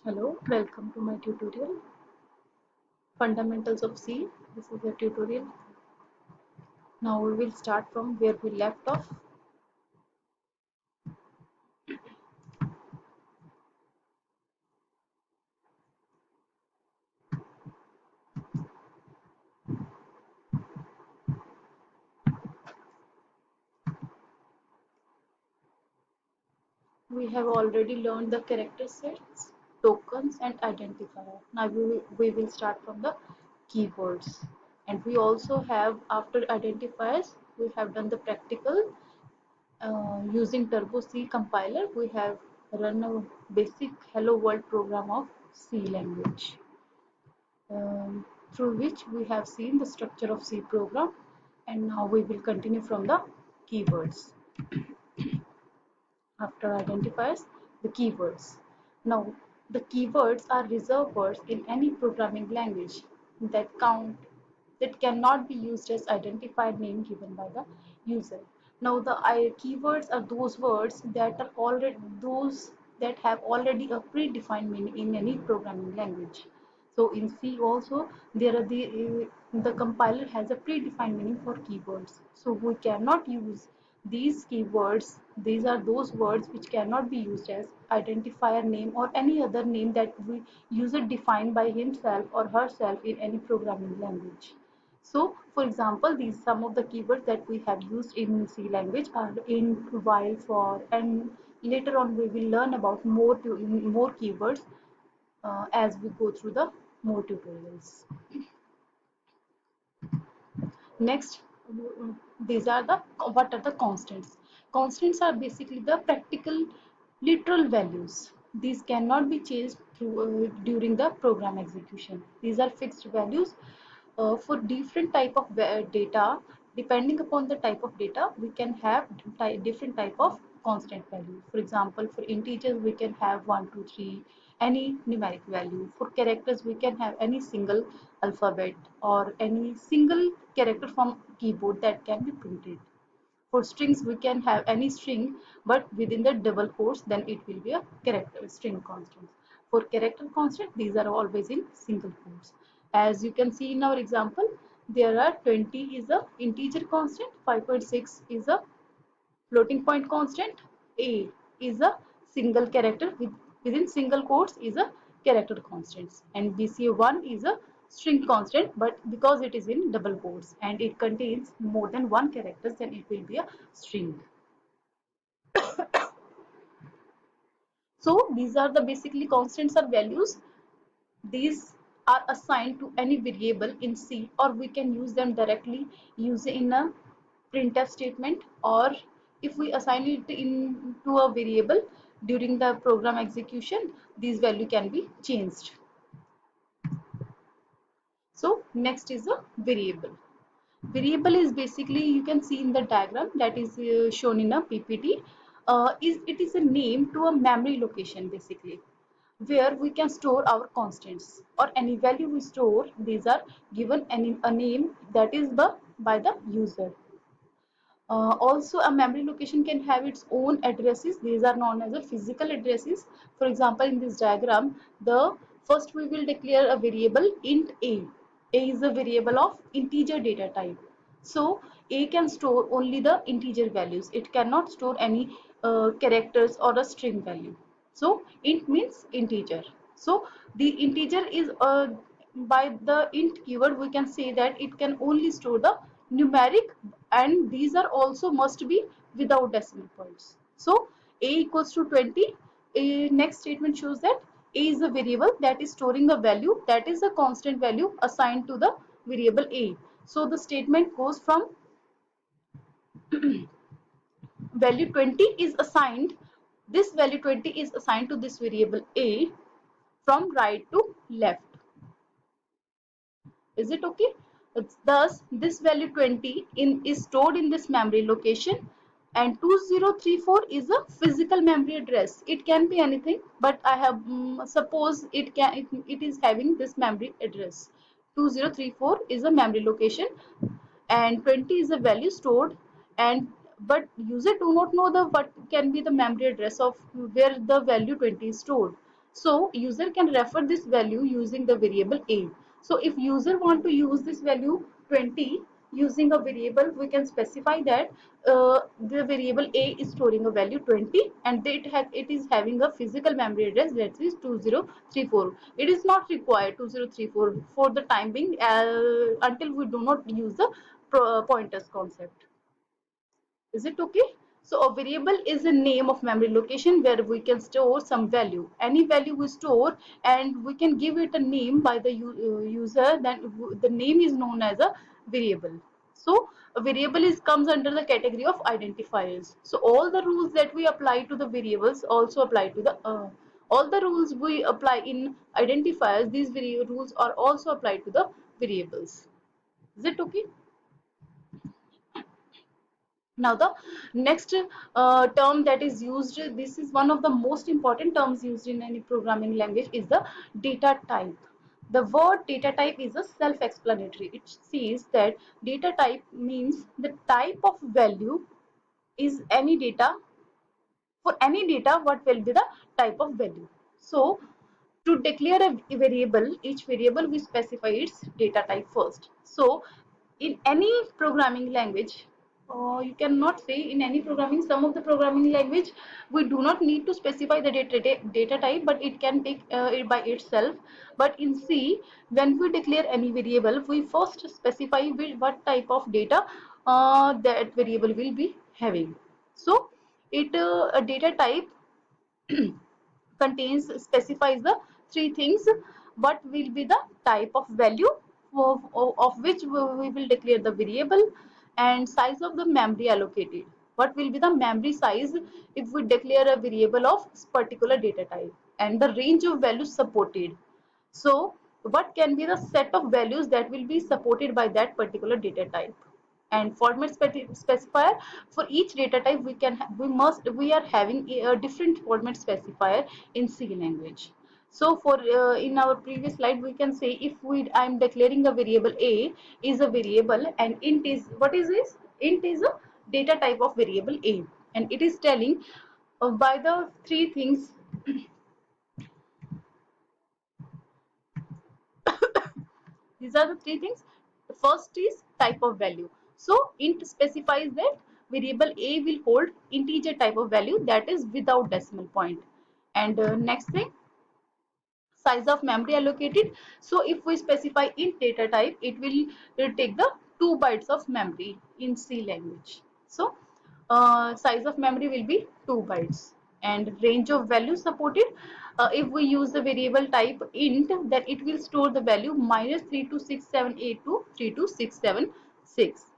Hello, welcome to my tutorial, Fundamentals of C. This is a tutorial. Now we will start from where we left off. We have already learned the character sets, tokens and identifier. Now we will start from the keywords. And we also have, after identifiers, we have done the practical using Turbo C compiler. We have run a basic Hello World program of C language. Through which we have seen the structure of C program, and now we will continue from the keywords. After identifiers, the keywords. Now, the keywords are reserved words in any programming language that count that cannot be used as identified name given by the user. Now, the keywords are those words that are already those that have already a predefined meaning in any programming language. So in C also there are the compiler has a predefined meaning for keywords. So we cannot use these keywords. These are those words which cannot be used as identifier name or any other name that we user define by himself or herself in any programming language. So, for example, these some of the keywords that we have used in C language are int, while, for, and later on we will learn about more keywords as we go through the more tutorials. Next, these are the what are the constants? Constants are basically the practical literal values. These cannot be changed through during the program execution. These are fixed values for different type of data. Depending upon the type of data, we can have different type of constant value. For example, for integers we can have 1 2 3, any numeric value. For characters we can have any single alphabet or any single character from keyboard that can be printed. For strings we can have any string, but within the double quotes, then it will be a character string constant. For character constant, these are always in single quotes. As you can see in our example, there are 20 is a integer constant, 5.6 is a floating point constant, a is a single character within single quotes is a character constant, and bca1 is a string constant, but because it is in double quotes and it contains more than one character, then it will be a string. So these are the basically constants or values. These are assigned to any variable in C, or we can use them directly use in a printf statement, or if we assign it into a variable during the program execution, these value can be changed. So next is a variable. Variable is basically, you can see in the diagram that is shown in a PPT, it is a name to a memory location basically, where we can store our constants or any value we store. These are given a name that is by the user. Also, a memory location can have its own addresses. These are known as the physical addresses. For example, in this diagram, the first we will declare a variable int a. A is a variable of integer data type. So a can store only the integer values. It cannot store any characters or a string value. So int means integer. So the integer is by the int keyword we can say that it can only store the numeric, and these are also must be without decimal points. So a equals to 20. Next statement shows that a is a variable that is storing a value that is a constant value assigned to the variable a. So the statement goes from value 20 is assigned, this value 20 is assigned to this variable a from right to left. Is it okay? Thus, this value 20 is stored in this memory location, and 2034 is a physical memory address. It can be anything, but I have suppose it is having this memory address. 2034 is a memory location, and 20 is a value stored, and but user do not know the what can be the memory address of where the value 20 is stored. So user can refer this value using the variable a. So if user want to use this value 20 using a variable, we can specify that the variable a is storing a value 20 and it is having a physical memory address that is 2034. It is not required 2034 for the time being until we do not use the pointers concept. Is it okay? So a variable is a name of memory location where we can store some value. Any value we store and we can give it a name by the user, then the name is known as a variable. So a variable is comes under the category of identifiers. So all the rules that we apply to the variables also apply to the all the rules we apply in identifiers, these rules are also applied to the variables. Is it okay? Now the next term that is used, this is one of the most important terms used in any programming language, is the data type. The word data type is a self-explanatory. It says that data type means the type of value is any data. For any data, what will be the type of value? So to declare a variable, each variable we specify its data type first. So in any programming language, you cannot say in any programming, some of the programming language we do not need to specify the data type, but it can take it by itself. But in C, when we declare any variable, we first specify what type of data that variable will be having. So it a data type contains specifies the three things: what will be the type of value of which we will declare the variable, and size of the memory allocated, what will be the memory size if we declare a variable of particular data type, and the range of values supported. So what can be the set of values that will be supported by that particular data type? And format specifier, for each data type we are having a different format specifier in C language. So for in our previous slide we can say, if we I'm declaring a variable a is a variable, and int is, what is this? Int is a data type of variable a, and it is telling by the three things. These are the three things. The first is type of value. So int specifies that variable a will hold integer type of value, that is without decimal point. And next thing, size of memory allocated. So if we specify int data type, it will take the 2 bytes of memory in C language. So size of memory will be 2 bytes, and range of value supported. If we use the variable type int, then it will store the value -32678 to 32676.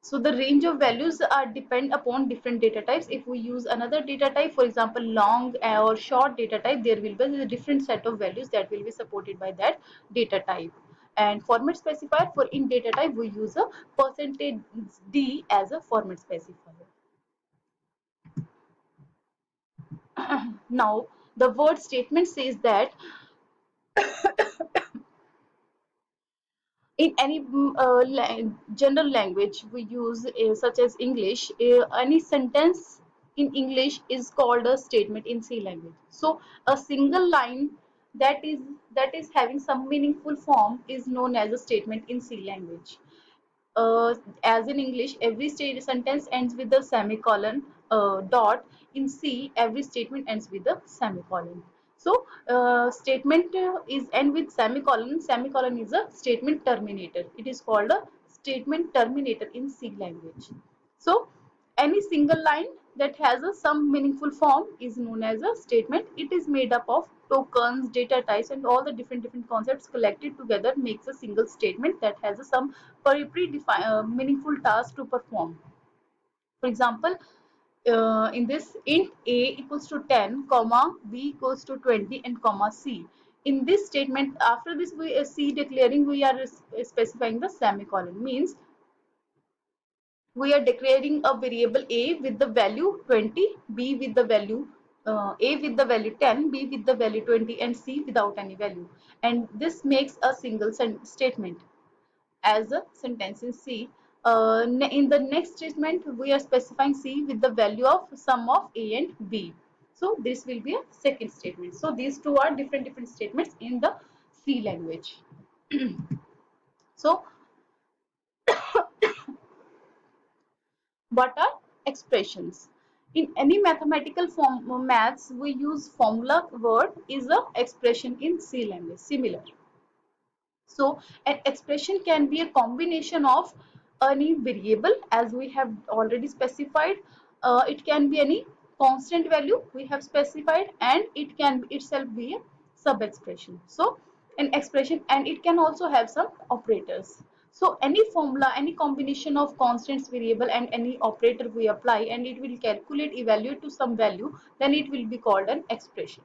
So the range of values are depend upon different data types. If we use another data type, for example, long or short data type, there will be a different set of values that will be supported by that data type. And format specifier, for in data type, we use a percentage %d as a format specifier. Now, the word statement says that in any general language we use, such as English, any sentence in English is called a statement in C language. So a single line that is having some meaningful form is known as a statement in C language. uh, as in English, every sentence ends with a semicolon, dot. In C, every statement ends with a semicolon. So, statement is end with semicolon. Semicolon is a statement terminator. It is called a statement terminator in C language. So, any single line that has some meaningful form is known as a statement. It is made up of tokens, data types, and all the different concepts collected together makes a single statement that has some predefined meaningful task to perform. For example, in this, int a equals to 10, comma b equals to 20, and comma c. In this statement, after this we c declaring, we are specifying the semicolon. Means we are declaring a variable a with the value 20, b with the value a with the value 10, b with the value 20, and c without any value. And this makes a single statement as a sentence in C. In the next statement, we are specifying C with the value of sum of A and B. So this will be a second statement. So these two are different statements in the C language. So what are expressions? In any mathematical form, maths, we use formula word is a expression in C language, similar. So an expression can be a combination of any variable, as we have already specified. It can be any constant value we have specified, and it can itself be a sub expression. So an expression, and it can also have some operators. So any formula, any combination of constants, variable, and any operator we apply, and it will calculate, evaluate to some value, then it will be called an expression.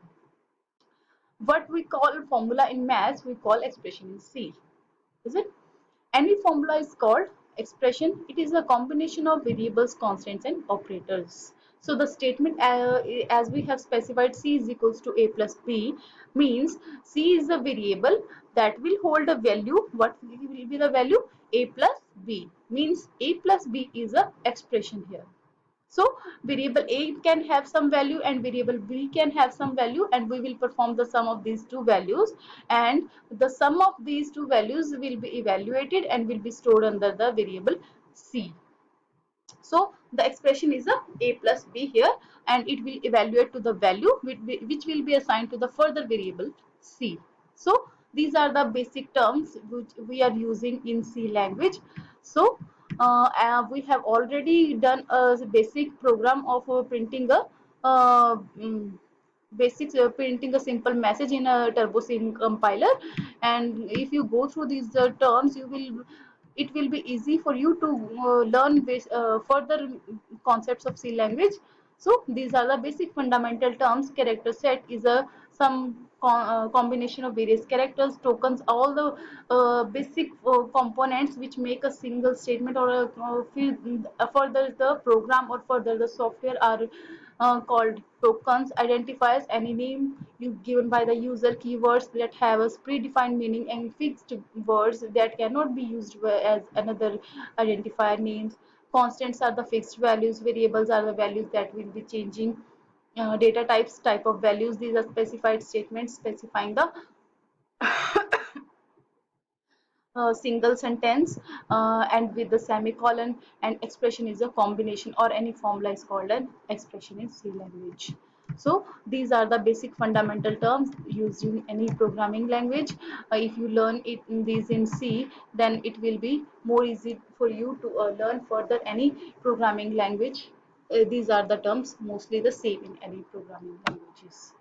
What we call formula in maths, we call expression in C. Is it? Any formula is called expression. It is a combination of variables, constants, and operators. So the statement, as we have specified, C is equals to A plus B, means C is a variable that will hold a value. What will be the value? A plus B, means A plus B is a expression here. So variable A can have some value and variable B can have some value, and we will perform the sum of these two values, and the sum of these two values will be evaluated and will be stored under the variable C. So the expression is a plus b here, and it will evaluate to the value which will be assigned to the further variable C. So these are the basic terms which we are using in C language. So we have already done a basic program of printing a basics, printing a simple message in a TurboSync compiler, and if you go through these terms, it will be easy for you to learn further concepts of C language. So these are the basic fundamental terms. Character set is a some combination of various characters, tokens, all the basic components which make a single statement or a further the program or further the software are called tokens. Identifiers, any name you given by the user, keywords that have a predefined meaning, and fixed words that cannot be used as another identifier names. Constants are the fixed values, variables are the values that will be changing. Data types, type of values, these are specified statements specifying the single sentence and with the semicolon, and expression is a combination, or any formula is called an expression in C language. So these are the basic fundamental terms used in any programming language. If you learn it in these in C, then it will be more easy for you to learn further any programming language. These are the terms mostly the same in any programming languages.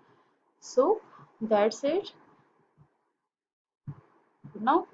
So that's it now.